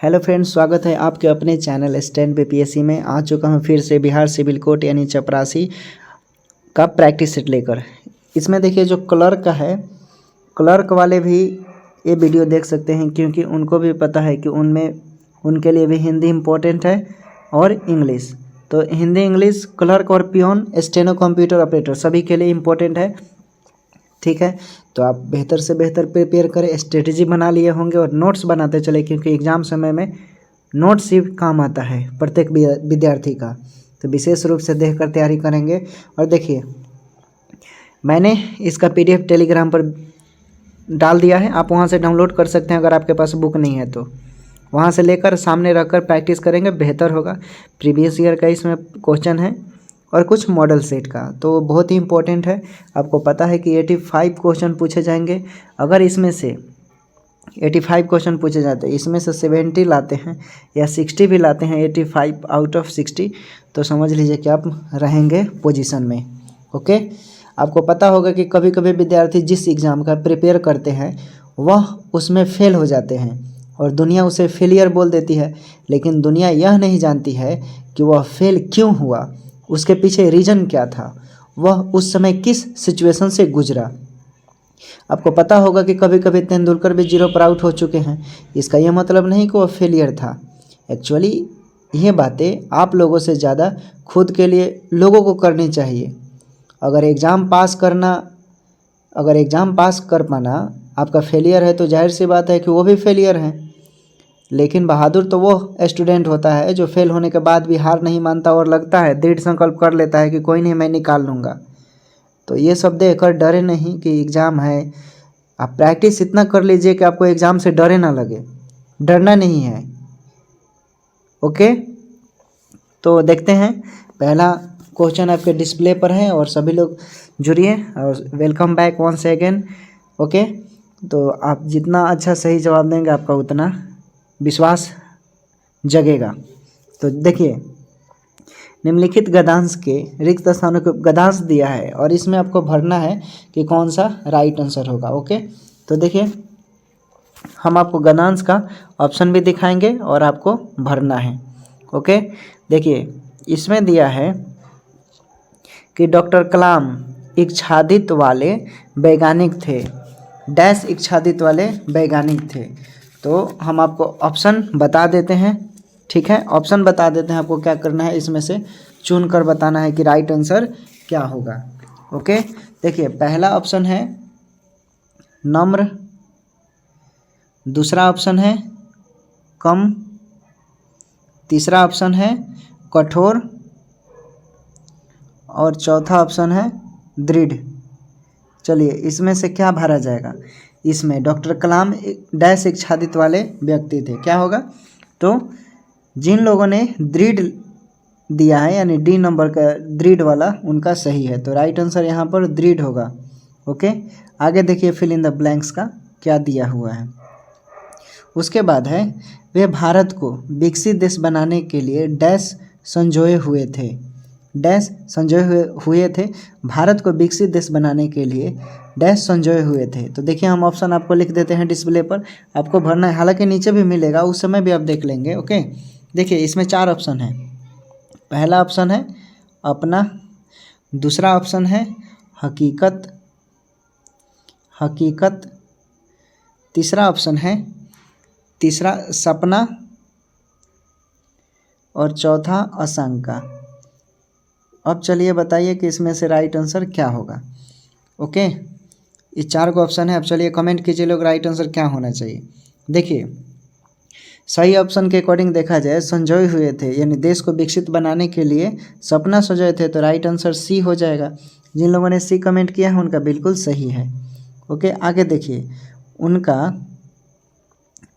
Hello friends, स्वागत है आपके अपने चैनल स्टैंड पे पीएससी में। आ चुका हूँ फिर से बिहार सिविल कोड यानी चपरासी का प्रैक्टिस सेट लेकर। इसमें देखिए जो क्लर्क का है, क्लर्क वाले भी ये वीडियो देख सकते हैं क्योंकि उनको भी पता है कि उनके लिए भी हिंदी इम्पोर्टेंट है और इंग्लिश। तो हिंदी इंग्लिश क्लर्क और पियोन स्टेनो कंप्यूटर ऑपरेटर सभी के लिए इम्पोर्टेंट है। ठीक है, तो आप बेहतर से बेहतर प्रिपेयर करें, स्ट्रेटजी बना लिए होंगे और नोट्स बनाते चले क्योंकि एग्ज़ाम समय में नोट्स ही काम आता है प्रत्येक विद्यार्थी का। तो विशेष रूप से देखकर तैयारी करेंगे। और देखिए मैंने इसका PDF टेलीग्राम पर डाल दिया है, आप वहां से डाउनलोड कर सकते हैं। अगर आपके पास बुक नहीं है तो वहां से लेकर सामने रखकर प्रैक्टिस करेंगे, बेहतर होगा। प्रीवियस ईयर का इसमें क्वेश्चन है और कुछ मॉडल सेट का, तो बहुत ही इंपॉर्टेंट है। आपको पता है कि 85 क्वेश्चन पूछे जाएंगे। अगर इसमें से 85 क्वेश्चन पूछे जाते हैं, इसमें से 70 लाते हैं या 60 भी लाते हैं, 85 आउट ऑफ 60, तो समझ लीजिए कि आप रहेंगे पोजीशन में। ओके, आपको पता होगा कि कभी कभी विद्यार्थी जिस एग्ज़ाम का प्रिपेयर करते हैं वह उसमें फेल हो जाते हैं और दुनिया उसे फेलियर बोल देती है, लेकिन दुनिया यह नहीं जानती है कि वह फेल क्यों हुआ, उसके पीछे रीज़न क्या था, वह उस समय किस सिचुएशन से गुजरा। आपको पता होगा कि कभी कभी तेंदुलकर भी 0 पर आउट हो चुके हैं। इसका यह मतलब नहीं कि वह फेलियर था। एक्चुअली ये बातें आप लोगों से ज़्यादा खुद के लिए लोगों को करनी चाहिए। अगर एग्ज़ाम पास कर पाना आपका फेलियर है तो जाहिर सी बात है कि वो भी फेलियर हैं। लेकिन बहादुर तो वो स्टूडेंट होता है जो फेल होने के बाद भी हार नहीं मानता और लगता है, दृढ़ संकल्प कर लेता है कि कोई नहीं, मैं निकाल लूँगा। तो ये सब देखकर डरे नहीं कि एग्ज़ाम है। आप प्रैक्टिस इतना कर लीजिए कि आपको एग्ज़ाम से डरे ना लगे, डरना नहीं है। ओके, तो देखते हैं। पहला क्वेश्चन आपके डिस्प्ले पर है और सभी लोग जुड़िए और welcome back once again. Okay, तो आप जितना अच्छा सही जवाब देंगे आपका उतना विश्वास जगेगा। तो देखिए, निम्नलिखित गद्यांश के रिक्त स्थानों को गद्यांश दिया है और इसमें आपको भरना है कि कौन सा राइट आंसर होगा। ओके, तो देखिए हम आपको गद्यांश का ऑप्शन भी दिखाएंगे और आपको भरना है। ओके, देखिए इसमें दिया है कि डॉक्टर कलाम इच्छादित वाले वैज्ञानिक थे, डैश इच्छादित वाले वैज्ञानिक थे। तो हम आपको ऑप्शन बता देते हैं। ठीक है, ऑप्शन बता देते हैं, आपको क्या करना है इसमें से चुन कर बताना है कि राइट आंसर क्या होगा। ओके, देखिए पहला ऑप्शन है नम्र, दूसरा ऑप्शन है कम, तीसरा ऑप्शन है कठोर और चौथा ऑप्शन है दृढ़। चलिए इसमें से क्या भरा जाएगा। इसमें डॉक्टर कलाम डैश इच्छादित वाले व्यक्ति थे, क्या होगा। तो जिन लोगों ने दृढ़ दिया है यानी डी नंबर का दृढ़ वाला उनका सही है, तो राइट आंसर यहाँ पर दृढ़ होगा। ओके, आगे देखिए फिल इन द ब्लैंक्स का क्या दिया हुआ है। उसके बाद है वे भारत को विकसित देश बनाने के लिए डैश संजोए हुए थे, डैश संजोए हुए थे, भारत को विकसित देश बनाने के लिए डैश संजोए हुए थे। तो देखिए हम ऑप्शन आपको लिख देते हैं डिस्प्ले पर, आपको भरना है, हालांकि नीचे भी मिलेगा, उस समय भी आप देख लेंगे। ओके, देखिए इसमें 4 ऑप्शन है। पहला ऑप्शन है अपना, दूसरा ऑप्शन है हकीकत, तीसरा ऑप्शन है सपना और चौथा आशंका। अब चलिए बताइए कि इसमें से राइट आंसर क्या होगा। ओके, ये 4 को ऑप्शन है। अब चलिए कमेंट कीजिए लोग राइट आंसर क्या होना चाहिए। देखिए सही ऑप्शन के अकॉर्डिंग देखा जाए संजोए हुए थे यानी देश को विकसित बनाने के लिए सपना सजोए थे, तो राइट आंसर सी हो जाएगा। जिन लोगों ने सी कमेंट किया है उनका बिल्कुल सही है। ओके, आगे देखिए उनका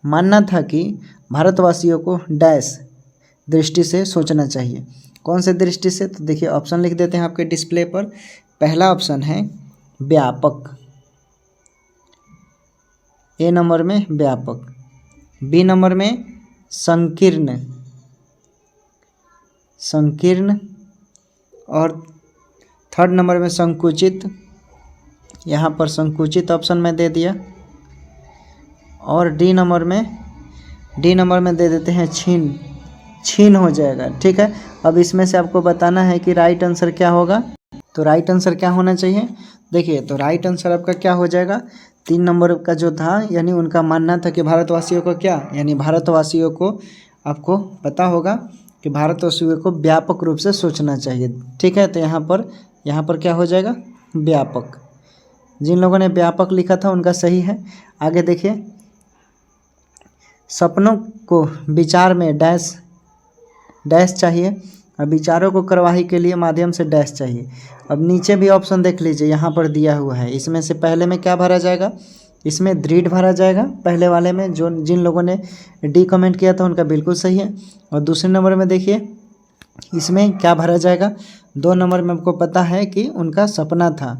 मानना था कि भारतवासियों को डैश दृष्टि से सोचना चाहिए। कौन से दृष्टि से, तो देखिए ऑप्शन लिख देते हैं आपके डिस्प्ले पर। पहला ऑप्शन है व्यापक, ए नंबर में व्यापक, बी नंबर में संकीर्ण और थर्ड नंबर में संकुचित। यहाँ पर संकुचित ऑप्शन में दे दिया और डी नंबर में डी नंबर में दे देते हैं छीन, छीन हो जाएगा। ठीक है, अब इसमें से आपको बताना है कि राइट आंसर क्या होगा। तो राइट आंसर क्या होना चाहिए, देखिए तो राइट आंसर आपका क्या हो जाएगा, 3 नंबर का जो था, यानी उनका मानना था कि भारतवासियों को क्या, यानी भारतवासियों को आपको पता होगा कि भारतवासियों को व्यापक रूप से सोचना चाहिए। ठीक है, तो यहाँ पर क्या हो जाएगा, व्यापक। जिन लोगों ने व्यापक लिखा था उनका सही है। आगे देखिए, सपनों को विचार में डैश डैश चाहिए, अब विचारों को कार्यवाही के लिए माध्यम से डैश चाहिए। अब नीचे भी ऑप्शन देख लीजिए, यहाँ पर दिया हुआ है, इसमें से पहले में क्या भरा जाएगा, इसमें दृढ़ भरा जाएगा पहले वाले में। जो जिन लोगों ने डी कमेंट किया था उनका बिल्कुल सही है। और दूसरे नंबर में देखिए इसमें क्या भरा जाएगा, 2 नंबर में आपको पता है कि उनका सपना था,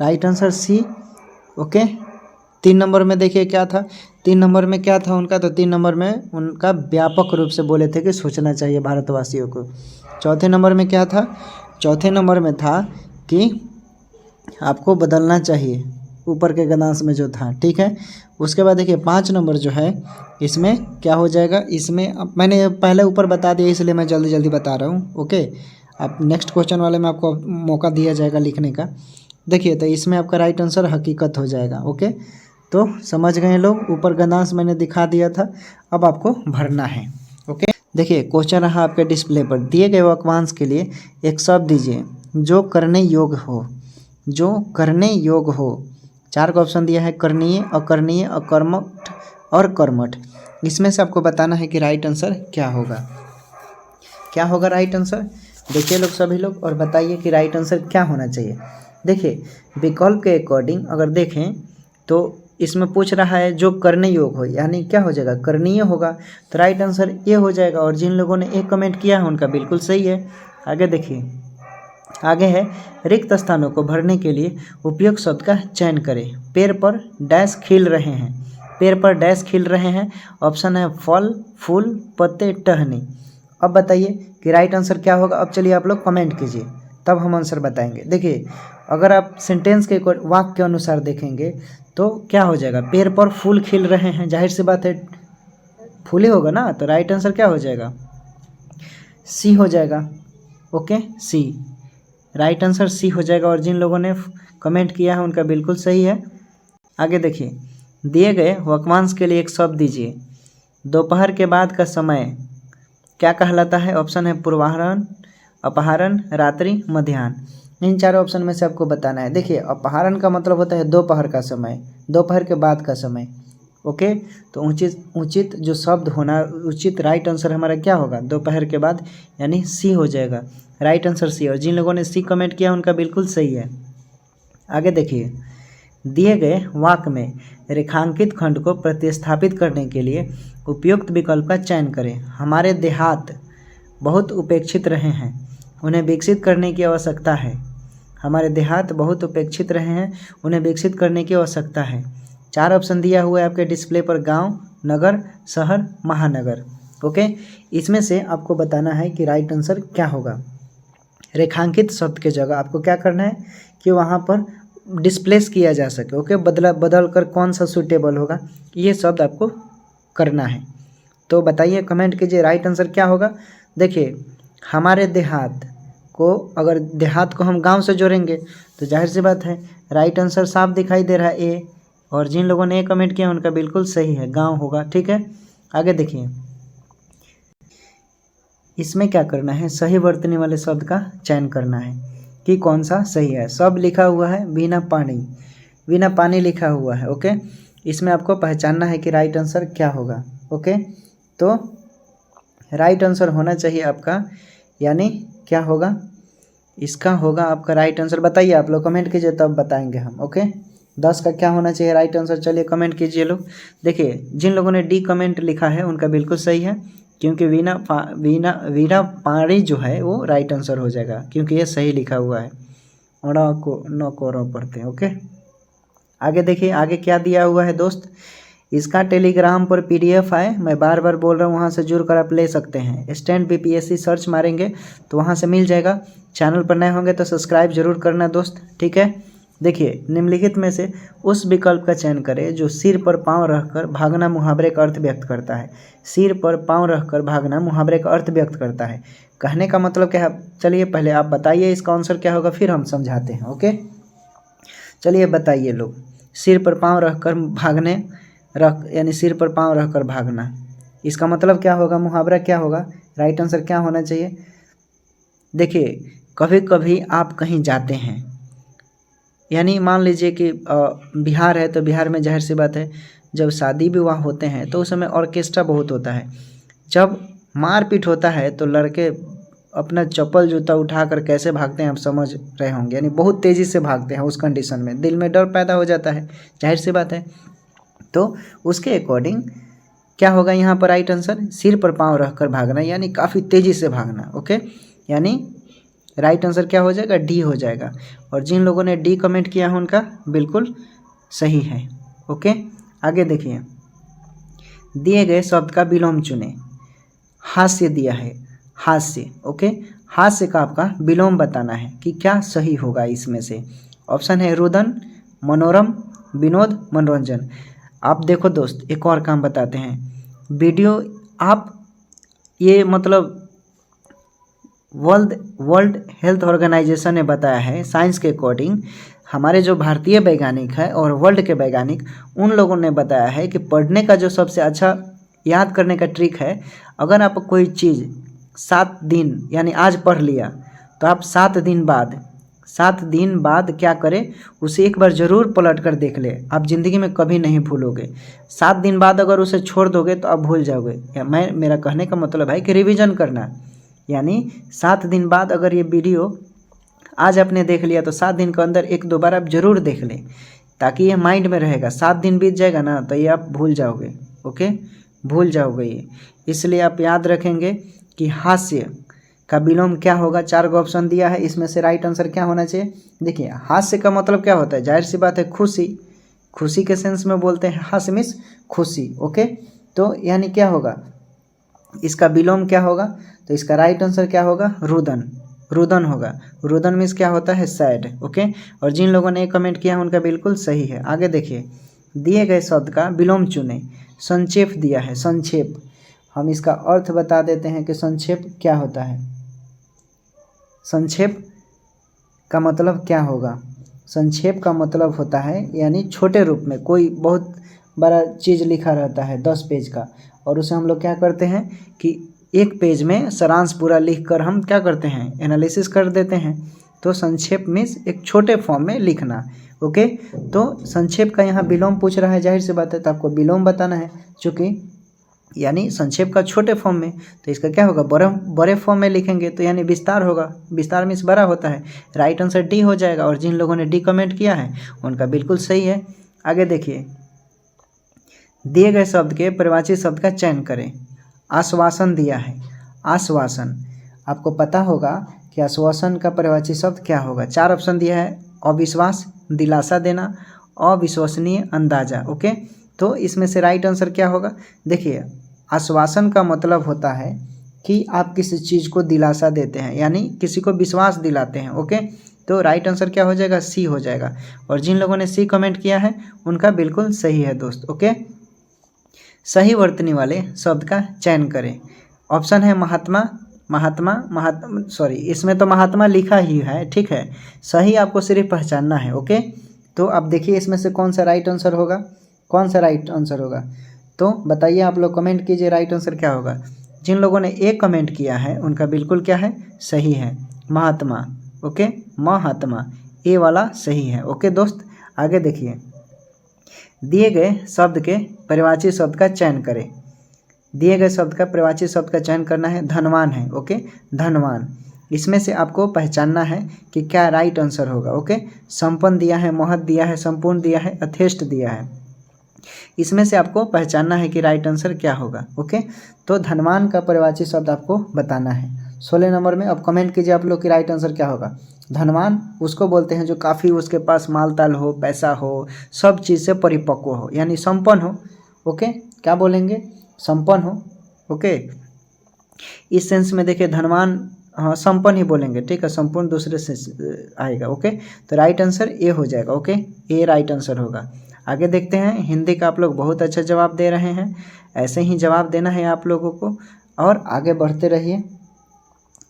right answer C. Okay, 3 number में देखिए क्या था, 3 नंबर में क्या था उनका, तो 3 नंबर में उनका व्यापक रूप से बोले थे कि सोचना चाहिए भारतवासियों को। चौथे नंबर में क्या था, चौथे नंबर में था कि आपको बदलना चाहिए, ऊपर के गद्यांश में जो था। ठीक है, उसके बाद देखिए 5 नंबर जो है इसमें क्या हो जाएगा, इसमें मैंने पहले ऊपर बता दिया इसलिए मैं जल्दी जल्दी बता रहा हूँ। ओके, अब नेक्स्ट क्वेश्चन वाले में आपको मौका दिया जाएगा लिखने का। देखिए तो इसमें आपका राइट आंसर हकीकत हो जाएगा। ओके, तो समझ गए लोग, ऊपर गद्यांश मैंने दिखा दिया था, अब आपको भरना है। ओके, देखिए क्वेश्चन रहा आपके डिस्प्ले पर, दिए गए वाक्यांश के लिए एक शब्द दीजिए जो करने योग्य हो, जो करने योग्य हो। 4 का ऑप्शन दिया है, करणीय, अकरणीय, अकर्मठ और कर्मठ। इसमें से आपको बताना है कि राइट आंसर क्या होगा, क्या होगा राइट आंसर। देखिए लोग, सभी लोग, और बताइए कि राइट आंसर क्या होना चाहिए। देखिए विकल्प के अकॉर्डिंग अगर देखें तो इसमें पूछ रहा है जो करने योग्य हो, यानी क्या हो जाएगा, करणीय होगा, तो राइट आंसर ये हो जाएगा। और जिन लोगों ने एक कमेंट किया है उनका बिल्कुल सही है। आगे देखिए, आगे है, रिक्त स्थानों को भरने के लिए उपयुक्त शब्द का चयन करें। पेड़ पर डैश खिल रहे हैं, पेड़ पर डैश खिल रहे हैं। ऑप्शन है फल, फूल, पत्ते, टहनी। अब बताइए कि राइट आंसर क्या होगा। अब चलिए आप लोग कमेंट कीजिए, तब हम आंसर बताएंगे। देखिए अगर आप सेंटेंस के वाक्य के अनुसार देखेंगे तो क्या हो जाएगा, पेड़ पर फूल खिल रहे हैं, जाहिर सी बात है फूल ही होगा ना, तो राइट आंसर क्या हो जाएगा, सी हो जाएगा। ओके, सी, राइट आंसर सी हो जाएगा। और जिन लोगों ने कमेंट किया है उनका बिल्कुल सही है। आगे देखिए, दिए गए वाक्यांश के लिए एक शब्द दीजिए। दोपहर के बाद का समय क्या कहलाता है। ऑप्शन है पूर्वाहरण, अपहरण, रात्रि, मध्याह्न। इन 4 ऑप्शन में से आपको बताना है। देखिए अपहरण का मतलब होता है दोपहर का समय, दोपहर के बाद का समय। ओके, तो उचित जो शब्द होना, उचित राइट आंसर हमारा क्या होगा, दोपहर के बाद, यानी सी हो जाएगा, राइट आंसर सी। और जिन लोगों ने सी कमेंट किया उनका बिल्कुल सही है। आगे देखिए, दिए गए वाक्य में रेखांकित खंड को प्रतिस्थापित करने के लिए उपयुक्त विकल्प का चयन करें। हमारे देहात बहुत उपेक्षित रहे हैं, उन्हें विकसित करने की आवश्यकता है। हमारे देहात बहुत उपेक्षित रहे हैं, उन्हें विकसित करने की आवश्यकता है। 4 ऑप्शन दिया हुआ है आपके डिस्प्ले पर, गांव, नगर, शहर, महानगर। ओके, इसमें से आपको बताना है कि राइट आंसर क्या होगा। रेखांकित शब्द के जगह आपको क्या करना है कि वहाँ पर डिस्प्लेस किया जा सके। ओके, बदल कर कौन सा सूटेबल होगा, ये शब्द आपको करना है। तो बताइए, कमेंट कीजिए राइट आंसर क्या होगा। देखिए हमारे देहात को, अगर देहात को हम गांव से जोड़ेंगे तो जाहिर सी बात है राइट आंसर साफ दिखाई दे रहा है, ए। और जिन लोगों ने ए कमेंट किया उनका बिल्कुल सही है, गांव होगा। ठीक है, आगे देखिए, इसमें क्या करना है, सही वर्तनी वाले शब्द का चयन करना है कि कौन सा सही है। सब लिखा हुआ है बिना पानी, बिना पानी लिखा हुआ है। ओके, इसमें आपको पहचानना है कि राइट आंसर क्या होगा। ओके, तो राइट आंसर होना चाहिए आपका, यानी क्या होगा, इसका होगा आपका राइट आंसर। बताइए आप लोग, कमेंट कीजिए तब बताएंगे हम। ओके, 10 का क्या होना चाहिए राइट आंसर, चलिए कमेंट कीजिए लोग। देखिए जिन लोगों ने डी कमेंट लिखा है उनका बिल्कुल सही है, क्योंकि वीणा पाणी जो है वो राइट आंसर हो जाएगा, क्योंकि ये सही लिखा हुआ है। और न को र पढ़ते हैं। ओके, आगे देखिए, आगे क्या दिया हुआ है दोस्त, इसका टेलीग्राम पर PDF है, मैं बार बार बोल रहा हूँ, वहाँ से जुड़ कर आप ले सकते हैं। स्टैंड BPSC सर्च मारेंगे तो वहाँ से मिल जाएगा। चैनल पर नए होंगे तो सब्सक्राइब जरूर करना दोस्त। ठीक है, देखिए निम्नलिखित में से उस विकल्प का चयन करें जो सिर पर पांव रखकर भागना मुहावरे का अर्थ व्यक्त करता है। सिर पर पांव रखकर भागना मुहावरे का अर्थ व्यक्त करता है। कहने का मतलब क्या है? चलिए पहले आप बताइए इसका आंसर क्या होगा, फिर हम समझाते हैं। ओके, चलिए बताइए लोग। सिर पर पांव रखकर यानी सिर पर पांव रखकर भागना, इसका मतलब क्या होगा? मुहावरा क्या होगा? राइट आंसर क्या होना चाहिए? देखिए कभी कभी आप कहीं जाते हैं, यानी मान लीजिए कि बिहार है तो बिहार में जाहिर सी बात है जब शादी विवाह होते हैं तो उस समय ऑर्केस्ट्रा बहुत होता है। जब मारपीट होता है तो लड़के अपना चप्पल जूता उठाकर कैसे भागते हैं आप समझ रहे होंगे, यानी बहुत तेज़ी से भागते हैं। उस कंडीशन में दिल में डर पैदा हो जाता है, जाहिर सी बात है। तो उसके अकॉर्डिंग क्या होगा यहाँ पर? राइट आंसर सिर पर पाँव रखकर भागना, यानी काफ़ी तेज़ी से भागना। ओके, यानी राइट आंसर क्या हो जाएगा? डी हो जाएगा। और जिन लोगों ने डी कमेंट किया है उनका बिल्कुल सही है। ओके, आगे देखिए। दिए गए शब्द का विलोम चुने। हास्य दिया है, हास्य। ओके, हास्य का आपका विलोम बताना है कि क्या सही होगा इसमें से। ऑप्शन है रुदन, मनोरम, विनोद, मनोरंजन। आप देखो दोस्त, एक और काम बताते हैं। वीडियो आप ये मतलब वर्ल्ड हेल्थ ऑर्गेनाइजेशन ने बताया है, साइंस के अकॉर्डिंग हमारे जो भारतीय वैज्ञानिक है और वर्ल्ड के वैज्ञानिक, उन लोगों ने बताया है कि पढ़ने का जो सबसे अच्छा याद करने का ट्रिक है, अगर आप कोई चीज़ 7 दिन यानी आज पढ़ लिया तो आप 7 दिन बाद क्या करें? उसे एक बार ज़रूर पलट कर देख ले, आप ज़िंदगी में कभी नहीं भूलोगे। 7 दिन बाद अगर उसे छोड़ दोगे तो आप भूल जाओगे। या मेरा कहने का मतलब है कि रिवीजन करना, यानी 7 दिन बाद अगर ये वीडियो आज आपने देख लिया तो 7 दिन के अंदर 1-2 बार आप ज़रूर देख लें, ताकि ये माइंड में रहेगा। 7 दिन बीत जाएगा ना तो ये आप भूल जाओगे। ओके, भूल जाओगे ये। इसलिए आप याद रखेंगे कि हास्य का विलोम क्या होगा। 4 गो ऑप्शन दिया है, इसमें से राइट आंसर क्या होना चाहिए? देखिए हास्य का मतलब क्या होता है? जाहिर सी बात है खुशी, खुशी के सेंस में बोलते हैं हास्य मीन्स खुशी। ओके, तो यानी क्या होगा? इसका विलोम क्या होगा? तो इसका राइट आंसर क्या होगा? रुदन, रुदन होगा। रुदन मीन्स क्या होता है? सैड। ओके, और जिन लोगों ने कमेंट किया है उनका बिल्कुल सही है। आगे देखिए। दिए गए शब्द का विलोम चुने। संक्षेप दिया है, संक्षेप। हम इसका अर्थ बता देते हैं कि संक्षेप क्या होता है। संक्षेप का मतलब क्या होगा? संक्षेप का मतलब होता है यानी छोटे रूप में कोई बहुत बड़ा चीज़ लिखा रहता है 10 पेज का, और उसे हम लोग क्या करते हैं कि एक पेज में सारांश पूरा लिखकर हम क्या करते हैं? एनालिसिस कर देते हैं। तो संक्षेप मीन्स एक छोटे फॉर्म में लिखना। ओके, तो संक्षेप का यहाँ विलोम पूछ रहा है, जाहिर सी बात है तो आपको विलोम बताना है, चूँकि यानी संक्षेप का छोटे फॉर्म में, तो इसका क्या होगा? बड़े फॉर्म में लिखेंगे तो यानी विस्तार होगा। विस्तार मीन्स बड़ा होता है। राइट आंसर डी हो जाएगा। और जिन लोगों ने डी कमेंट किया है उनका बिल्कुल सही है। आगे देखिए। दिए गए शब्द के पर्यायवाची शब्द का चयन करें। आश्वासन दिया है, आश्वासन। आपको पता होगा कि आश्वासन का पर्यायवाची शब्द क्या होगा। 4 ऑप्शन दिया है। अविश्वास, दिलासा देना, अविश्वसनीय, अंदाजा। ओके, तो इसमें से राइट आंसर क्या होगा? देखिए आश्वासन का मतलब होता है कि आप किसी चीज़ को दिलासा देते हैं, यानी किसी को विश्वास दिलाते हैं। ओके, तो राइट आंसर क्या हो जाएगा? सी हो जाएगा। और जिन लोगों ने सी कमेंट किया है उनका बिल्कुल सही है दोस्त। ओके, सही वर्तनी वाले शब्द का चयन करें। ऑप्शन है महात्मा, सॉरी इसमें तो महात्मा लिखा ही है, ठीक है। सही आपको सिर्फ पहचानना है। ओके, तो आप देखिए इसमें से कौन सा राइट आंसर होगा, कौन सा राइट आंसर होगा, तो बताइए आप लोग कमेंट कीजिए राइट आंसर क्या होगा। जिन लोगों ने ए कमेंट किया है उनका बिल्कुल क्या है? सही है, महात्मा। ओके, महात्मा, ए वाला सही है। ओके दोस्त, आगे देखिए। दिए गए शब्द के पर्यायवाची शब्द का चयन करें। दिए गए शब्द का पर्यायवाची शब्द का चयन करना है। धनवान है। ओके, धनवान। इसमें से आपको पहचानना है कि क्या राइट आंसर होगा। ओके, संपन्न दिया है, महत दिया है, संपूर्ण दिया है, यथेष्ट दिया है। इसमें से आपको पहचानना है कि राइट आंसर क्या होगा। ओके, तो धनवान का पर्यायवाची शब्द आपको बताना है। 16 नंबर में अब कमेंट कीजिए आप लोग कि राइट आंसर क्या होगा। धनवान उसको बोलते हैं जो काफ़ी उसके पास माल ताल हो, पैसा हो, सब चीज़ से परिपक्व हो, यानी संपन्न हो। ओके, क्या बोलेंगे? संपन्न हो। ओके, इस सेंस में देखिए धनवान हाँ संपन्न ही बोलेंगे, ठीक है, संपूर्ण दूसरे से आएगा। ओके, तो राइट आंसर ए हो जाएगा। ओके, ए राइट आंसर होगा। आगे देखते हैं, हिंदी का आप लोग बहुत अच्छा जवाब दे रहे हैं, ऐसे ही जवाब देना है आप लोगों को और आगे बढ़ते रहिए,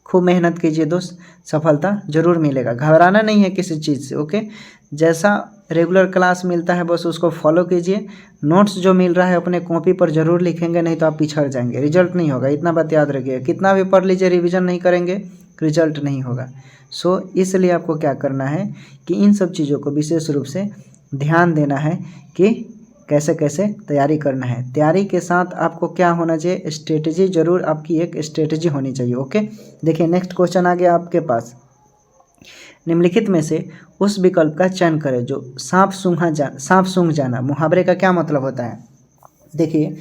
खूब मेहनत कीजिए दोस्त, सफलता जरूर मिलेगा, घबराना नहीं है किसी चीज़ से। ओके, जैसा रेगुलर क्लास मिलता है बस उसको फॉलो कीजिए, नोट्स जो मिल रहा है अपने कॉपी पर जरूर लिखेंगे, नहीं तो आप पिछड़ जाएंगे, रिजल्ट नहीं होगा, इतना बात याद रखिए। कितना भी पढ़ लीजिए, रिवीजन नहीं करेंगे रिजल्ट नहीं होगा। सो इसलिए आपको क्या करना है कि इन सब चीज़ों को विशेष रूप से ध्यान देना है कि कैसे कैसे तैयारी करना है। तैयारी के साथ आपको क्या होना चाहिए, स्ट्रेटजी, जरूर आपकी एक स्ट्रेटजी होनी चाहिए। ओके, देखिए नेक्स्ट क्वेश्चन आ गया आपके पास, निम्नलिखित में से उस विकल्प का चयन करें जो सांप सूंघ जाना। मुहावरे का क्या मतलब होता है? देखिए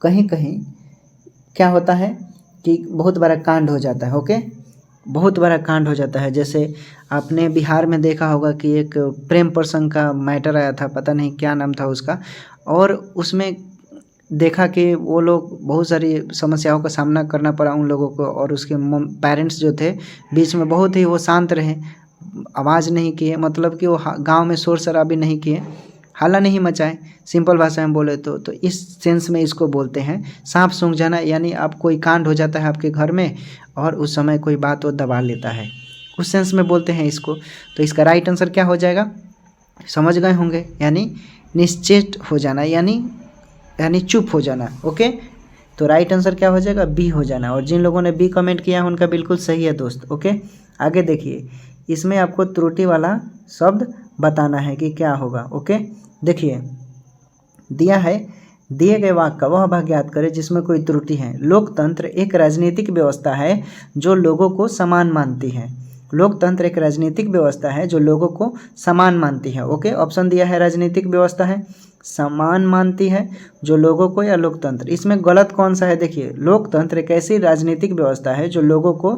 कहीं कहीं क्या होता है कि बहुत बड़ा कांड हो जाता है। ओके, बहुत बड़ा कांड हो जाता है, जैसे आपने बिहार में देखा होगा कि एक प्रेम प्रसंग का मैटर आया था, पता नहीं क्या नाम था उसका, और उसमें देखा कि वो लोग बहुत सारी समस्याओं का सामना करना पड़ा उन लोगों को, और उसके पेरेंट्स जो थे बीच में बहुत ही वो शांत रहे, आवाज़ नहीं किए, मतलब कि वो गांव में शोर शराबी नहीं किए, हल्ला नहीं मचाए, सिंपल भाषा में बोले तो इस सेंस में इसको बोलते हैं सांप सूंघ जाना। यानी आप कोई कांड हो जाता है आपके घर में और उस समय कोई बात वो दबा लेता है, उस सेंस में बोलते हैं इसको। तो इसका राइट आंसर क्या हो जाएगा, समझ गए होंगे, यानी निश्चेत हो जाना, यानी चुप हो जाना। ओके, तो राइट आंसर क्या हो जाएगा, बी हो जाना। और जिन लोगों ने बी कमेंट किया है उनका बिल्कुल सही है दोस्त। ओके, आगे देखिए, इसमें आपको त्रुटि वाला शब्द बताना है कि क्या होगा। ओके, देखिए दिया है, दिए गए वाक्य का वह भाग याद करें जिसमें कोई त्रुटि है। लोकतंत्र एक राजनीतिक व्यवस्था है जो लोगों को समान मानती है। लोकतंत्र एक राजनीतिक व्यवस्था है जो लोगों को समान मानती है। ओके, ऑप्शन दिया है राजनीतिक व्यवस्था है, समान मानती है जो लोगों को, या लोकतंत्र। इसमें गलत कौन सा है, देखिए लोकतंत्र एक ऐसी राजनीतिक व्यवस्था है जो लोगों को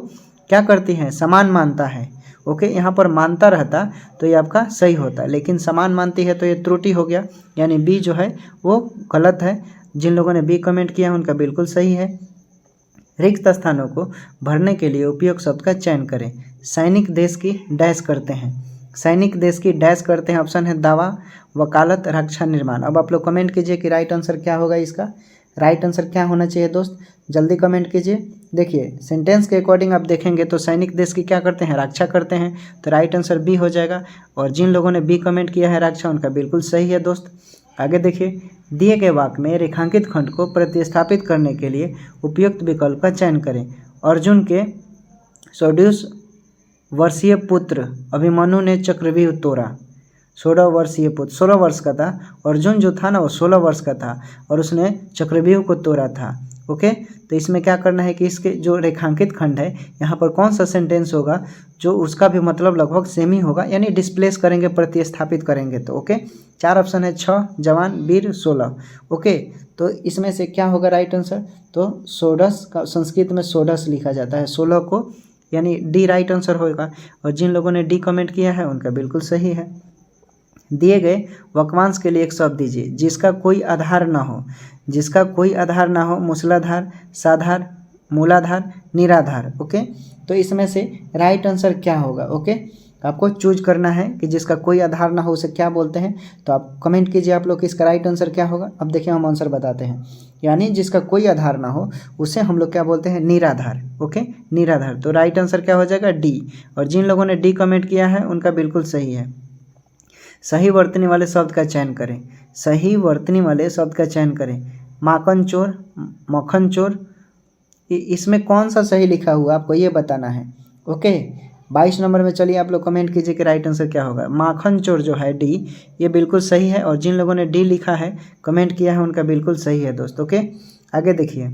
क्या करती है, समान मानता है। ओके, यहाँ पर मानता रहता तो ये आपका सही होता, लेकिन समान मानती है तो ये त्रुटि हो गया, यानी बी जो है वो गलत है। जिन लोगों ने बी कमेंट किया उनका बिल्कुल सही है। रिक्त स्थानों को भरने के लिए उपयुक्त शब्द का चयन करें। सैनिक देश की डैश करते हैं, सैनिक देश की डैश करते हैं। ऑप्शन है दावा, वकालत, रक्षा, निर्माण। अब आप लोग कमेंट कीजिए कि राइट आंसर क्या होगा, इसका राइट आंसर क्या होना चाहिए दोस्त, जल्दी कमेंट कीजिए। देखिए सेंटेंस के अकॉर्डिंग आप देखेंगे तो सैनिक देश की क्या करते हैं, रक्षा करते हैं, तो राइट आंसर बी हो जाएगा। और जिन लोगों ने बी कमेंट किया है रक्षा, उनका बिल्कुल सही है दोस्त। आगे देखिए, दिए गए वाक्य में रेखांकित खंड को प्रतिस्थापित करने के लिए उपयुक्त विकल्प का चयन करें। अर्जुन के 16 वर्षीय पुत्र अभिमन्यु ने चक्रव्यूह तोड़ा। 16 वर्षीय पुत्र, 16 वर्ष का था, अर्जुन जो था ना वो 16 वर्ष का था और उसने चक्रव्यूह को तोड़ा था। ओके, तो इसमें क्या करना है कि इसके जो रेखांकित खंड है यहाँ पर कौन सा सेंटेंस होगा जो उसका भी मतलब लगभग सेम ही होगा, यानी डिस्प्लेस करेंगे, प्रतिस्थापित करेंगे। तो ओके, 4 ऑप्शन है, 6, जवान, वीर, 16। ओके, तो इसमें से क्या होगा राइट आंसर, तो सोडस का संस्कृत में सोडस लिखा जाता है 16 को, यानी डी राइट आंसर होगा। और जिन लोगों ने डी कमेंट किया है उनका बिल्कुल सही है। दिए गए वाक्यांश के लिए एक शब्द दीजिए जिसका कोई आधार ना हो, जिसका कोई आधार ना हो, मूसलाधार, साधार, मूलाधार, निराधार। ओके, तो इसमें से राइट आंसर क्या होगा। ओके, आपको चूज करना है कि जिसका कोई आधार ना हो उसे क्या बोलते हैं, तो आप कमेंट कीजिए आप लोग कि इसका राइट आंसर क्या होगा। अब देखिए हम आंसर बताते हैं, यानी जिसका कोई आधार ना हो उसे हम लोग क्या बोलते हैं, निराधार। ओके, निराधार, तो राइट आंसर क्या हो जाएगा, डी। और जिन लोगों ने डी कमेंट किया है उनका बिल्कुल सही है। सही वर्तनी वाले शब्द का चयन करें, सही वर्तनी वाले शब्द का चयन करें। माखन चोर, मक्खन चोर, इसमें कौन सा सही लिखा हुआ आपको ये बताना है। ओके, 22 नंबर में चलिए आप लोग कमेंट कीजिए कि राइट आंसर क्या होगा। माखन चोर जो है डी, ये बिल्कुल सही है। और जिन लोगों ने डी लिखा है, कमेंट किया है, उनका बिल्कुल सही है दोस्त। ओके, आगे देखिए,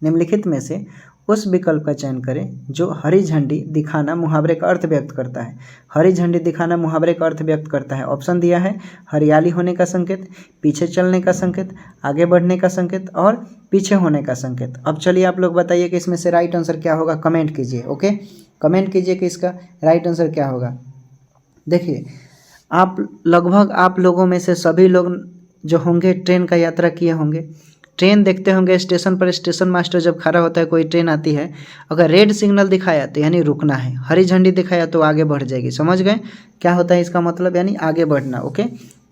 निम्नलिखित में से उस विकल्प का चयन करें जो हरी झंडी दिखाना मुहावरे का अर्थ व्यक्त करता है। हरी झंडी दिखाना मुहावरे का अर्थ व्यक्त करता है। ऑप्शन दिया है, हरियाली होने का संकेत, पीछे चलने का संकेत, आगे बढ़ने का संकेत और पीछे होने का संकेत। अब चलिए आप लोग बताइए कि इसमें से राइट आंसर क्या होगा, कमेंट कीजिए। ओके, कमेंट कीजिए कि इसका राइट आंसर क्या होगा। देखिए आप लगभग आप लोगों में से सभी लोग जो होंगे ट्रेन का यात्रा किए होंगे, ट्रेन देखते होंगे स्टेशन पर, स्टेशन मास्टर जब खड़ा होता है, कोई ट्रेन आती है, अगर रेड सिग्नल दिखाया तो यानी रुकना है, हरी झंडी दिखाया तो आगे बढ़ जाएगी। समझ गए क्या होता है इसका मतलब, यानी आगे बढ़ना। ओके,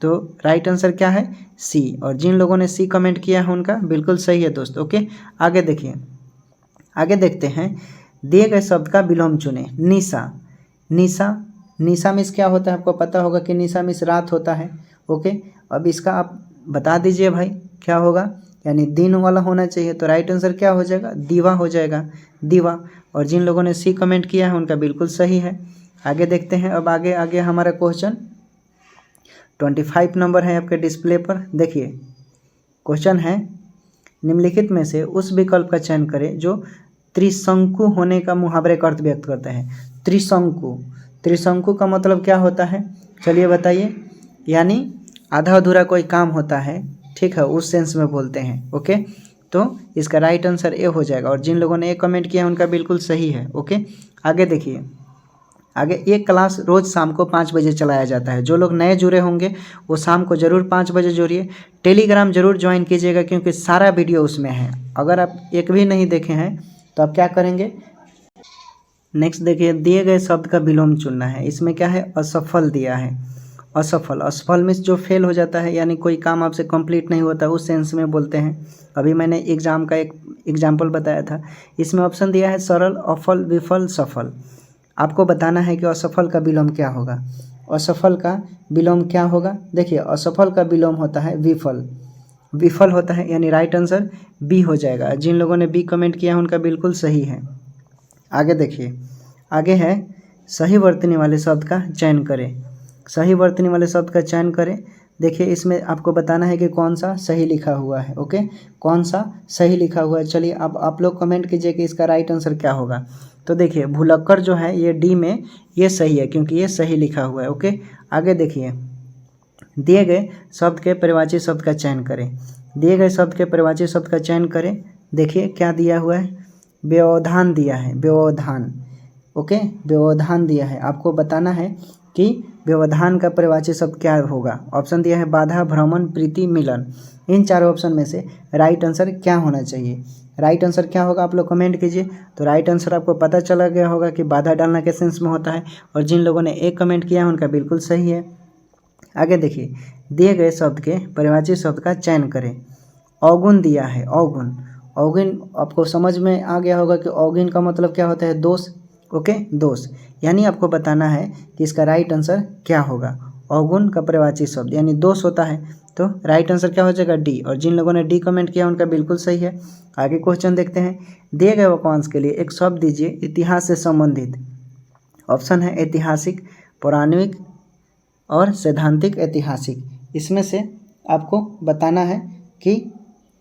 तो राइट आंसर क्या है, सी। और जिन लोगों ने सी कमेंट किया है उनका बिल्कुल सही है दोस्त। ओके, आगे देखिए, आगे देखते हैं। दिए गए शब्द का विलोम चुने। निशा, निशा, निशा मीन्स क्या होता है, आपको पता होगा कि निशा मीन्स रात होता है। ओके, अब इसका आप बता दीजिए भाई क्या होगा, यानी दिन वाला होना चाहिए, तो राइट आंसर क्या हो जाएगा, दीवा हो जाएगा, दीवा। और जिन लोगों ने सी कमेंट किया है उनका बिल्कुल सही है। आगे देखते हैं। अब आगे आगे हमारा क्वेश्चन 25 नंबर है आपके डिस्प्ले पर। देखिए क्वेश्चन है, निम्नलिखित में से उस विकल्प का चयन करें जो त्रिशंकु होने का मुहावरे का अर्थ व्यक्त करता है। त्रिशंकु, त्रिशंकु का मतलब क्या होता है, चलिए बताइए। यानी आधा अधूरा कोई काम होता है, ठीक है, उस सेंस में बोलते हैं। ओके, तो इसका राइट आंसर ए हो जाएगा। और जिन लोगों ने ए कमेंट किया उनका बिल्कुल सही है। ओके, आगे देखिए। आगे एक क्लास रोज़ शाम को 5 बजे चलाया जाता है। जो लोग नए जुड़े होंगे वो शाम को ज़रूर 5 बजे जुड़िए। टेलीग्राम ज़रूर ज्वाइन कीजिएगा क्योंकि सारा वीडियो उसमें है। अगर आप एक भी नहीं देखे हैं तो आप क्या करेंगे, नेक्स्ट देखिए, दिए गए शब्द का विलोम चुनना है। इसमें क्या है, असफल दिया है। असफल, असफल मीन्स जो फेल हो जाता है, यानी कोई काम आपसे कंप्लीट नहीं होता, उस सेंस में बोलते हैं। अभी मैंने एग्जाम का एक एग्जाम्पल बताया था। इसमें ऑप्शन दिया है सरल, अफल, विफल, सफल। आपको बताना है कि असफल का विलोम क्या होगा। असफल का विलोम क्या होगा, देखिए असफल का विलोम होता है विफल, विफल होता है, यानी राइट आंसर बी हो जाएगा। जिन लोगों ने बी कमेंट किया उनका बिल्कुल सही है। आगे देखिए, आगे है सही वर्तनी वाले शब्द का चयन करें। सही वर्तनी वाले शब्द का चयन करें। देखिए इसमें आपको बताना है कि कौन सा सही लिखा हुआ है। ओके, कौन सा सही लिखा हुआ है। चलिए अब आप लोग कमेंट कीजिए कि इसका राइट आंसर क्या होगा। तो देखिए भुलक्कर जो है ये डी में ये सही है क्योंकि ये सही लिखा हुआ है। ओके, आगे देखिए, दिए गए शब्द के परिवाची शब्द का चयन करें। दिए गए शब्द के परिवाची शब्द का चयन करें। देखिए क्या दिया हुआ है, व्यवधान दिया है, व्यवधान। ओके, व्यवधान दिया है। आपको बताना है कि व्यवधान का परिवाची शब्द क्या होगा। ऑप्शन दिया है बाधा, भ्रमण, प्रीति, मिलन। इन चारों ऑप्शन में से राइट आंसर क्या होना चाहिए, राइट आंसर क्या होगा, आप लोग कमेंट कीजिए। तो राइट आंसर आपको पता चला गया होगा कि बाधा डालना के सेंस में होता है। और जिन लोगों ने एक कमेंट किया उनका बिल्कुल सही है। आगे देखिए, दिए गए शब्द के परिवाची शब्द का चयन करें। अवगुण दिया है, अवगुण। अवगुण आपको समझ में आ गया होगा कि अवगुण का मतलब क्या होता है, दोष। ओके, दोष, यानी आपको बताना है कि इसका राइट आंसर क्या होगा। अवगुण का परिवाची शब्द यानी दोष होता है, तो राइट आंसर क्या हो जाएगा, डी। और जिन लोगों ने डी कमेंट किया उनका बिल्कुल सही है। आगे क्वेश्चन देखते हैं। दिए गए वाक्यांश के लिए एक शब्द दीजिए इतिहास से संबंधित। ऑप्शन है ऐतिहासिक, पौराणिक और सैद्धांतिक ऐतिहासिक। इसमें से आपको बताना है कि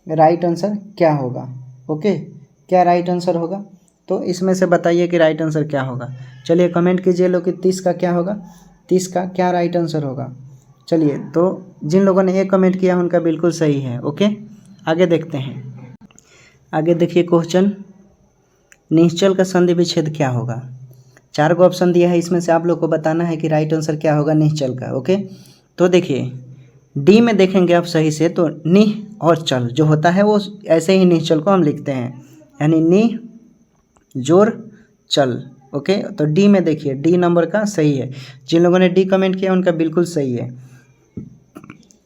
राइट आंसर क्या होगा। ओके, क्या राइट आंसर होगा, तो इसमें से बताइए कि राइट आंसर क्या होगा। चलिए कमेंट कीजिए लोग कि 30 का क्या होगा, 30 का क्या राइट आंसर होगा। चलिए, तो जिन लोगों ने एक कमेंट किया उनका बिल्कुल सही है। ओके, आगे देखते हैं। आगे देखिए क्वेश्चन, निश्चल का संधि विच्छेद क्या होगा। 4 को ऑप्शन दिया है, इसमें से आप लोग को बताना है कि राइट आंसर क्या होगा निश्चल का। ओके, तो देखिए डी में देखेंगे आप सही से, तो निह और चल जो होता है वो ऐसे ही निश्चल को हम लिखते हैं, यानी निह जोर चल। ओके, तो डी में देखिए, डी नंबर का सही है। जिन लोगों ने डी कमेंट किया उनका बिल्कुल सही है।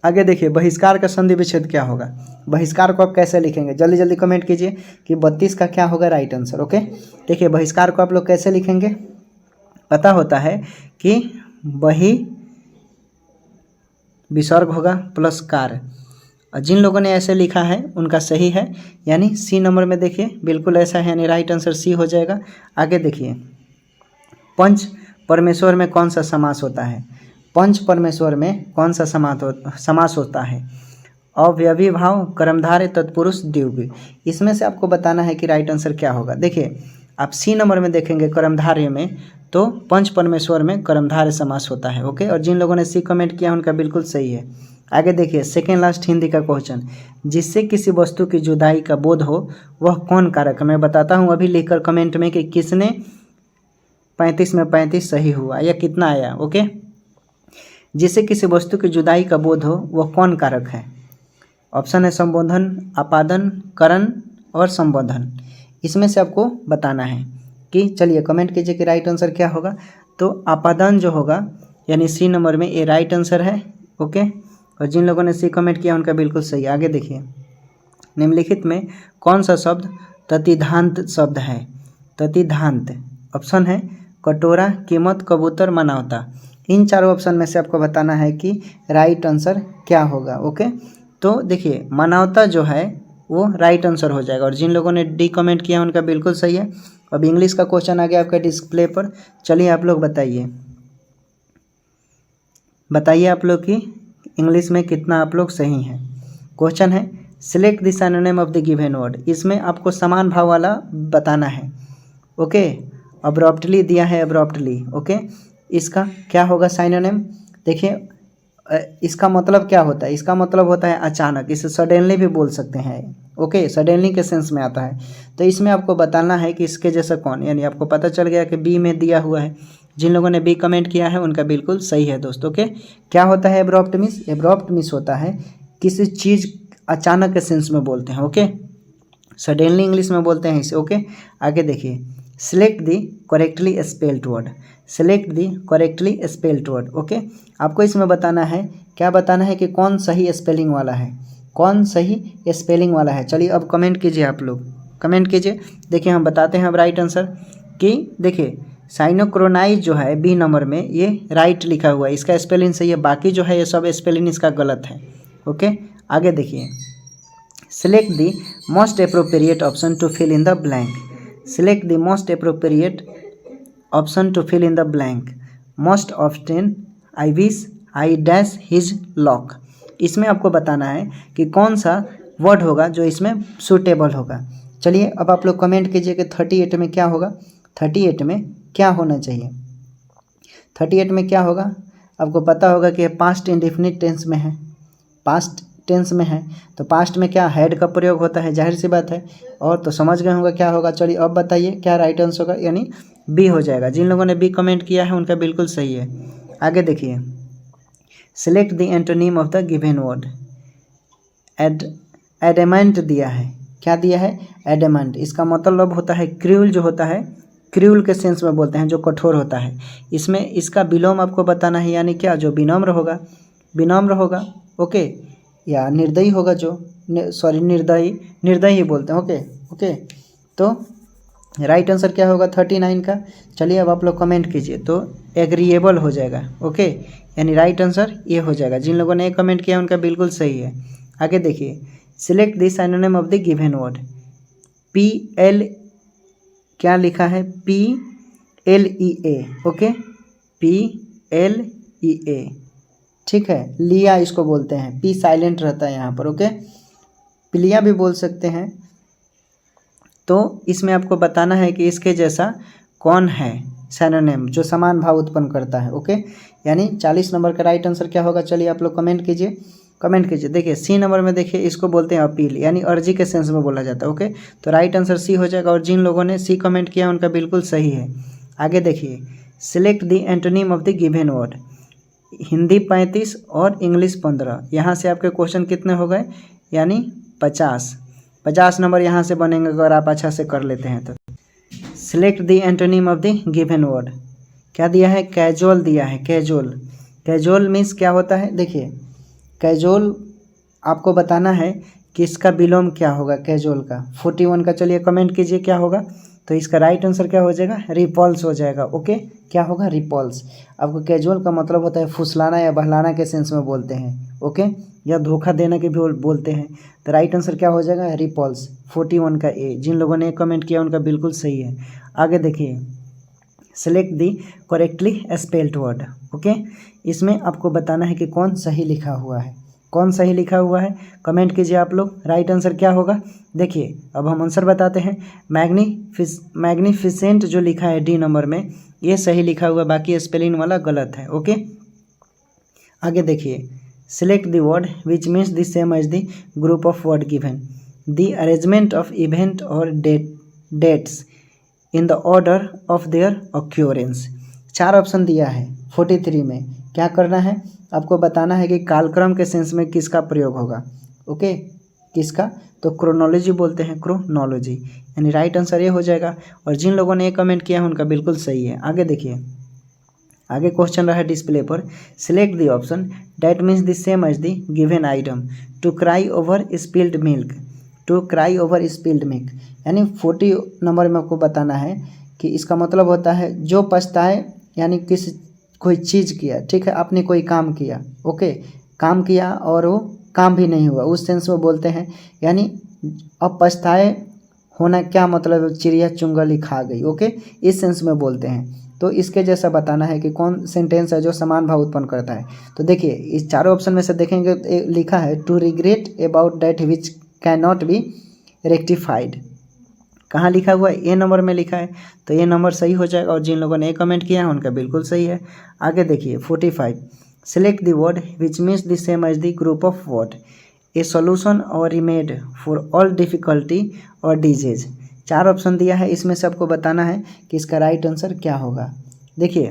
आगे देखिए, बहिष्कार का संधि विच्छेद क्या होगा। बहिष्कार को आप कैसे लिखेंगे, जल्दी जल्दी कमेंट कीजिए कि 32 का क्या होगा राइट आंसर। ओके, देखिए बहिष्कार को आप लोग कैसे लिखेंगे, पता होता है कि बही विसर्ग होगा प्लस कार। जिन लोगों ने ऐसे लिखा है उनका सही है, यानी सी नंबर में देखिए बिल्कुल ऐसा है, यानी राइट आंसर सी हो जाएगा। आगे देखिए, पंच परमेश्वर में कौन सा समास होता है। पंच परमेश्वर में कौन सा समास होता है। अव्ययी भाव, कर्मधारय, तत्पुरुष, द्विगु। इसमें से आपको बताना है कि राइट आंसर क्या होगा। देखिए आप सी नंबर में देखेंगे कर्मधारय में, तो पंच परमेश्वर में कर्मधारय समास होता है। ओके, और जिन लोगों ने सी कमेंट किया उनका बिल्कुल सही है। आगे देखिए, सेकेंड लास्ट हिंदी का क्वेश्चन, जिससे किसी वस्तु की जुदाई का बोध हो वह कौन कारक है। मैं बताता हूँ अभी लिखकर कमेंट में कि किसने 35 में 35 सही हुआ या कितना आया। ओके, जिससे किसी वस्तु की जुदाई का बोध हो वह कौन कारक है। ऑप्शन है संबोधन, आपादन, करण और संबोधन। इसमें से आपको बताना है कि चलिए कमेंट कीजिए कि राइट आंसर क्या होगा। तो आपादन जो होगा यानी सी नंबर में, ये राइट आंसर है। ओके, और जिन लोगों ने सी कमेंट किया उनका बिल्कुल सही। आगे देखिए, निम्नलिखित में कौन सा शब्द ततिधांत शब्द है? ततिधांत ऑप्शन है कटोरा, कीमत, कबूतर, मनावता। इन चारों ऑप्शन में से आपको बताना है कि राइट आंसर क्या होगा। ओके, तो देखिए मनावता जो है वो राइट आंसर हो जाएगा, और जिन लोगों ने डी कमेंट किया उनका बिल्कुल सही है। अब इंग्लिश का क्वेश्चन आ गया आपका डिस्प्ले पर। चलिए आप लोग बताइए आप लोग कि इंग्लिश में कितना आप लोग सही हैं। क्वेश्चन है select the synonym of the given word. इसमें आपको समान भाव वाला बताना है। ओके, अब्रप्टली दिया है, अब्रप्टली। ओके, इसका क्या होगा सिनोनिम? देखिए इसका मतलब क्या होता है? इसका मतलब होता है अचानक, इसे सडनली भी बोल सकते हैं। ओके, सडनली के सेंस में आता है। तो इसमें आपको बताना है कि इसके जैसा कौन, यानी आपको पता चल गया कि बी में दिया हुआ है। जिन लोगों ने बी कमेंट किया है उनका बिल्कुल सही है दोस्तों। ओके, क्या होता है एब्रप्ट मिस? एब्रप्ट मिस होता है किसी चीज़ अचानक के सेंस में बोलते हैं। ओके, सडनली इंग्लिश में बोलते हैं इसे। ओके, आगे देखिए, select the correctly spelled word. Select the correctly spelled word. Okay, आपको इसमें बताना है, क्या बताना है कि कौन सही स्पेलिंग वाला है, कौन सही स्पेलिंग वाला है। चलिए अब कमेंट कीजिए, आप लोग कमेंट कीजिए। देखिए हम बताते हैं अब राइट आंसर कि देखिए साइनोक्रोनाइज जो है बी नंबर में, ये राइट लिखा हुआ है, इसका स्पेलिंग सही है। बाकी जो है ये सब स्पेलिंग इसका गलत है। ओके, आगे देखिए, select the most appropriate option to fill in the blank. Select the most appropriate option to fill in the blank. Most often I wish I dash his lock. इसमें आपको बताना है कि कौन सा वर्ड होगा जो इसमें सूटेबल होगा। चलिए अब आप लोग कमेंट कीजिए कि 38 में क्या होगा, 38 में क्या होना चाहिए। 38 में क्या होगा? आपको पता होगा कि पास्ट इंडेफिनिट टेंस में है, पास्ट टेंस में है, तो पास्ट में क्या हैड का प्रयोग होता है, जाहिर सी बात है। और तो समझ गए होंगे क्या होगा। चलिए अब बताइए क्या राइट आंसर होगा, यानी बी हो जाएगा। जिन लोगों ने बी कमेंट किया है उनका बिल्कुल सही है। आगे देखिए, select the antonym of the given word. Adamant दिया है, क्या दिया है? एडेमेंट। इसका मतलब होता है क्रूल, जो होता है क्रूल के सेंस में बोलते हैं, जो कठोर होता है। इसमें इसका विलोम आपको बताना है, यानी क्या, जो विनम्र होगा, विनम्र होगा। ओके, या निर्दयी होगा, जो सॉरी निर्दयी ही बोलते हैं। ओके ओके, तो राइट आंसर क्या होगा 39 का? चलिए अब आप लोग कमेंट कीजिए। तो एग्रीएबल हो जाएगा। ओके, यानी राइट आंसर ये हो जाएगा। जिन लोगों ने कमेंट किया उनका बिल्कुल सही है। आगे देखिए, select the synonym of the given word. P L क्या लिखा है? PLEA। ओके, PLEA, ठीक है। लिया इसको बोलते हैं, पी साइलेंट रहता है यहाँ पर। ओके, पिलिया भी बोल सकते हैं। तो इसमें आपको बताना है कि इसके जैसा कौन है सिनोनिम जो समान भाव उत्पन्न करता है। ओके, यानी 40 नंबर का राइट आंसर क्या होगा? चलिए आप लोग कमेंट कीजिए, कमेंट कीजिए। देखिए सी नंबर में देखिए, इसको बोलते हैं अपील, यानी अर्जी के सेंस में बोला जाता है। ओके, तो राइट आंसर सी हो जाएगा, और जिन लोगों ने सी कमेंट किया उनका बिल्कुल सही है। आगे देखिए, select the antonym of the given word. Hindi 35 और इंग्लिश 15। यहाँ से आपके क्वेश्चन कितने हो गए? यानी 50 नंबर यहाँ से बनेंगे अगर आप अच्छा से कर लेते हैं तो। Select the antonym of the given word. क्या दिया है? कैजुअल दिया है, कैजुअल। कैजुअल मीन्स क्या होता है? देखिए कैजुअल आपको बताना है कि इसका विलोम क्या होगा कैजुअल का। 41 का चलिए कमेंट कीजिए क्या होगा। तो इसका राइट आंसर क्या हो जाएगा? रिपल्स हो जाएगा। ओके, क्या होगा? रिपल्स। आपको कैजुअल का मतलब होता है फुसलाना या बहलाना के सेंस में बोलते हैं। ओके, या धोखा देना के भी बोलते हैं। तो राइट आंसर क्या हो जाएगा? रिपल्स। 41 का ए। जिन लोगों ने कमेंट किया उनका बिल्कुल सही है। आगे देखिए, सेलेक्ट दी करेक्टली स्पेल्ड वर्ड। ओके, इसमें आपको बताना है कि कौन सही लिखा हुआ है, कौन सही लिखा हुआ है। कमेंट कीजिए आप लोग, राइट आंसर क्या होगा। देखिए अब हम आंसर बताते हैं। मैग्निफिसेंट जो लिखा है डी नंबर में, ये सही लिखा हुआ, बाकी स्पेलिंग वाला गलत है। ओके, आगे देखिए, select the word which means the same as the group of word given. The arrangement of event और dates in the order of their occurrence. 4 option दिया है 43 में। क्या करना है? आपको बताना है कि कालक्रम के सेंस में किसका प्रयोग होगा। ओके, किसका? तो क्रोनोलॉजी बोलते हैं, क्रोनोलॉजी, यानी राइट आंसर ये हो जाएगा। और जिन लोगों ने ये कमेंट किया है उनका बिल्कुल सही है। आगे देखिए, आगे क्वेश्चन रहा है डिस्प्ले पर, select the option that means the same as the given item, to cry over spilled milk, to cry over spilled milk, यानी 40 नंबर में आपको बताना है कि इसका मतलब होता है जो पछताए, यानी किसी कोई चीज़ किया, ठीक है, आपने कोई काम किया, ओके, काम किया और वो काम भी नहीं हुआ, उस सेंस में बोलते हैं, यानी अब पछताए होना क्या मतलब, चिड़िया चुंगली खा गई, ओके, इस सेंस में बोलते हैं। तो इसके जैसा बताना है कि कौन सेंटेंस है जो समान भाव उत्पन्न करता है। तो देखिए इस चारों ऑप्शन में से देखेंगे लिखा है to regret about that which can not be rectified, कहाँ लिखा हुआ है? ए नंबर में लिखा है, तो ये नंबर सही हो जाएगा। और जिन लोगों ने कमेंट किया है उनका बिल्कुल सही है। आगे देखिए 45, select the word which means the same as the group of word, a solution or remedy for all difficulty or disease. 4 option दिया है, इसमें से आपको बताना है कि इसका राइट आंसर क्या होगा। देखिए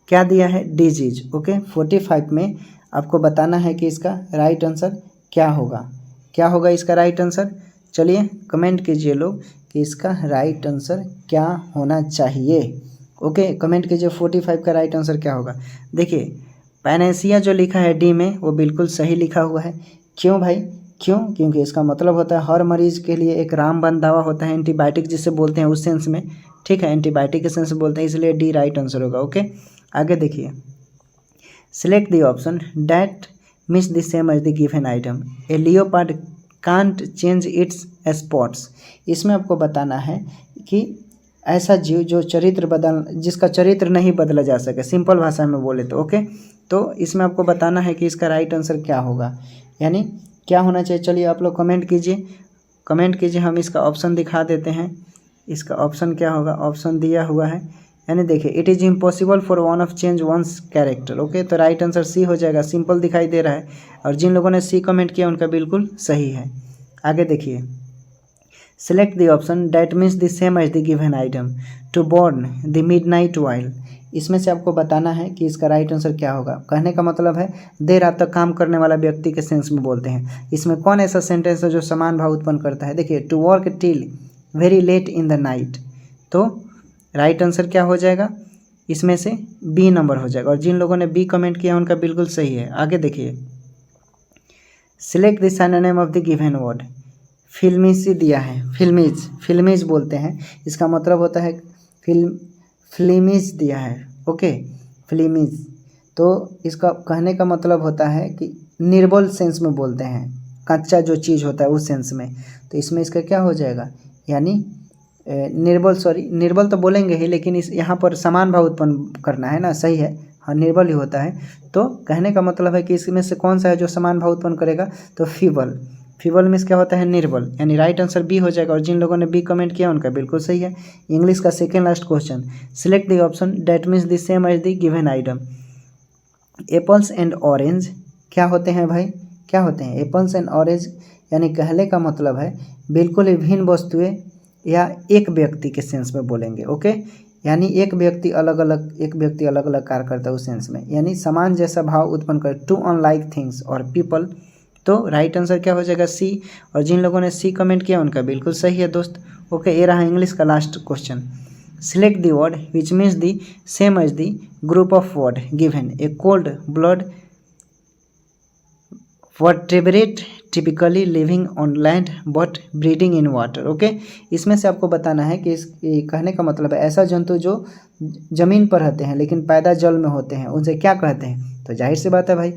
क्या दिया है? Disease, okay. 45 में आपको बताना है कि इसका राइट आंसर क्या होगा, क्या होगा इसका राइट आंसर। चलिए कमेंट कीजिए लोग कि इसका राइट आंसर क्या होना चाहिए, ओके, कमेंट कीजिए 45 का राइट आंसर क्या होगा। देखिए पैनेसिया जो लिखा है डी में वो बिल्कुल सही लिखा हुआ है। क्यों भाई? क्यों? क्योंकि इसका मतलब होता है हर मरीज़ के लिए एक रामबाण दवा होता है, एंटीबायोटिक जिसे बोलते हैं उस सेंस में, ठीक है, एंटीबायोटिक के सेंस में बोलते हैं, इसलिए डी राइट आंसर होगा, ओके। आगे देखिए, select the option that means the same as the given item, a leopard can't change its spots. इसमें आपको बताना है कि ऐसा जीव जो जिसका चरित्र नहीं बदला जा सके, सिंपल भाषा में बोले तो, ओके। तो इसमें आपको बताना है कि इसका राइट आंसर क्या होगा, यानी क्या होना चाहिए। चलिए आप लोग कमेंट कीजिए, कमेंट कीजिए, हम इसका ऑप्शन दिखा देते हैं। इसका ऑप्शन क्या होगा? ऑप्शन दिया हुआ है, यानी देखिए it is impossible for one of change one's character, okay. तो राइट आंसर सी हो जाएगा, सिंपल दिखाई दे रहा है। और जिन लोगों ने सी कमेंट किया उनका बिल्कुल सही है। आगे देखिए, select the option that means the same as the given item, to burn the midnight oil. इसमें से आपको बताना है कि इसका राइट आंसर क्या होगा। कहने का मतलब है देर रात तक काम करने वाला व्यक्ति के सेंस में बोलते हैं। इसमें कौन ऐसा सेंटेंस है जो समान भाव उत्पन्न करता है? देखिए to work till very late in the night, तो राइट आंसर क्या हो जाएगा? इसमें से बी नंबर हो जाएगा। और जिन लोगों ने बी कमेंट किया उनका बिल्कुल सही है। आगे देखिए, select the synonym of the given word, flimsy दिया है, फिल्मीज बोलते हैं, इसका मतलब होता है फिल्मीज दिया है, ओके, फिल्मीज। तो इसका कहने का मतलब होता है कि निर्बल सेंस में बोलते हैं, कच्चा जो चीज़ होता है उस सेंस में। तो इसमें इसका क्या हो जाएगा, यानी निर्बल तो बोलेंगे ही, लेकिन इस यहाँ पर समान भाव उत्पन्न करना है ना, सही है, हाँ निर्बल ही होता है। तो कहने का मतलब है कि इसमें से कौन सा है जो समान भाव उत्पन्न करेगा? तो फीबल मीन्स क्या होता है? निर्बल, यानी राइट आंसर बी हो जाएगा। और जिन लोगों ने बी कमेंट किया उनका बिल्कुल सही है। इंग्लिश का second last question, select the option that means the same as the given item, apples and orange क्या होते हैं भाई? क्या होते हैं? एप्पल्स एंड ऑरेंज, यानी कहने का मतलब है बिल्कुल ही भिन्न वस्तुएं या एक व्यक्ति के सेंस में बोलेंगे, ओके, यानी एक व्यक्ति अलग अलग कार्य करता है उस सेंस में, यानी समान जैसा भाव उत्पन्न कर, टू अनलाइक थिंग्स और पीपल। तो राइट आंसर क्या हो जाएगा? सी। और जिन लोगों ने सी कमेंट किया उनका बिल्कुल सही है दोस्त, ओके। ये रहा इंग्लिश का last question, select the word which means the same as the group of word given, a cold blood vertebrate typically living on land but breeding in water, okay. इसमें से आपको बताना है कि कहने का मतलब है ऐसा जंतु जो जमीन पर रहते हैं लेकिन पैदा जल में होते हैं, उनसे क्या कहते हैं? तो जाहिर सी बात है भाई,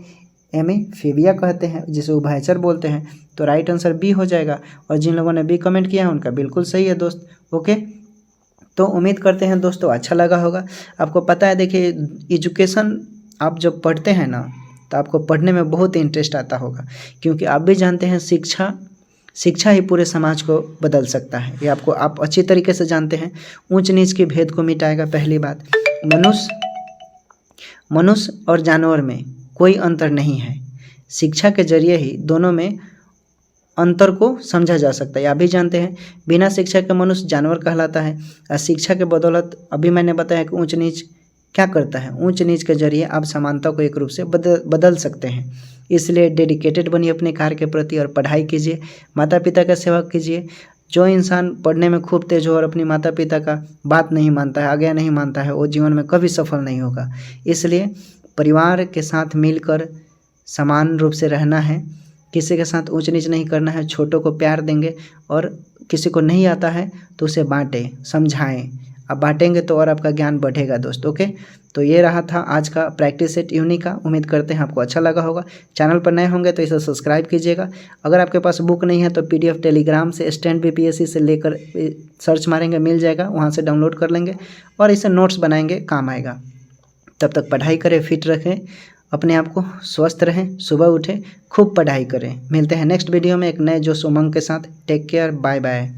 एमीफीबिया कहते हैं, जिसे उभयचर बोलते हैं। तो राइट आंसर बी हो जाएगा। और जिन लोगों ने बी कमेंट किया है उनका बिल्कुल सही है दोस्त, ओके। तो उम्मीद करते हैं दोस्तों अच्छा लगा होगा। आपको पता है, देखिए एजुकेशन आप जब पढ़ते हैं ना तो आपको पढ़ने में बहुत इंटरेस्ट आता होगा, क्योंकि आप भी जानते हैं शिक्षा ही पूरे समाज को बदल सकता है, ये आप अच्छी तरीके से जानते हैं। ऊंच नीच के भेद को मिटाएगा। पहली बात, मनुष्य और जानवर में कोई अंतर नहीं है, शिक्षा के जरिए ही दोनों में अंतर को समझा जा सकता है। आप भी जानते हैं बिना शिक्षा के मनुष्य जानवर कहलाता है, और शिक्षा के बदौलत अभी मैंने बताया कि ऊंच नीच क्या करता है, ऊंच नीच के जरिए आप समानता को एक रूप से बदल सकते हैं। इसलिए डेडिकेटेड बनिए अपने कार्य के प्रति और पढ़ाई कीजिए, माता पिता का सेवा कीजिए। जो इंसान पढ़ने में खूब तेज हो और अपनी माता पिता का बात नहीं मानता है, आज्ञा नहीं मानता है, वो जीवन में कभी सफल नहीं होगा। इसलिए परिवार के साथ मिलकर समान रूप से रहना है, किसी के साथ ऊंच नीच नहीं करना है, छोटों को प्यार देंगे और किसी को नहीं आता है तो उसे बांटें, समझाएं। आप बांटेंगे तो और आपका ज्ञान बढ़ेगा दोस्त। ओके, तो ये रहा था आज का प्रैक्टिस सेट यूनिक का। उम्मीद करते हैं आपको अच्छा लगा होगा। चैनल पर नए होंगे तो इसे सब्सक्राइब कीजिएगा। अगर आपके पास बुक नहीं है तो PDF टेलीग्राम से स्टैंड BPSC से लेकर सर्च मारेंगे मिल जाएगा, वहाँ से डाउनलोड कर लेंगे और इसे नोट्स बनाएंगे, काम आएगा। तब तक पढ़ाई करें, फिट रखें अपने आप को, स्वस्थ रहें, सुबह उठें, खूब पढ़ाई करें। मिलते हैं नेक्स्ट वीडियो में एक नए जोश उमंग के साथ। Take care, bye bye.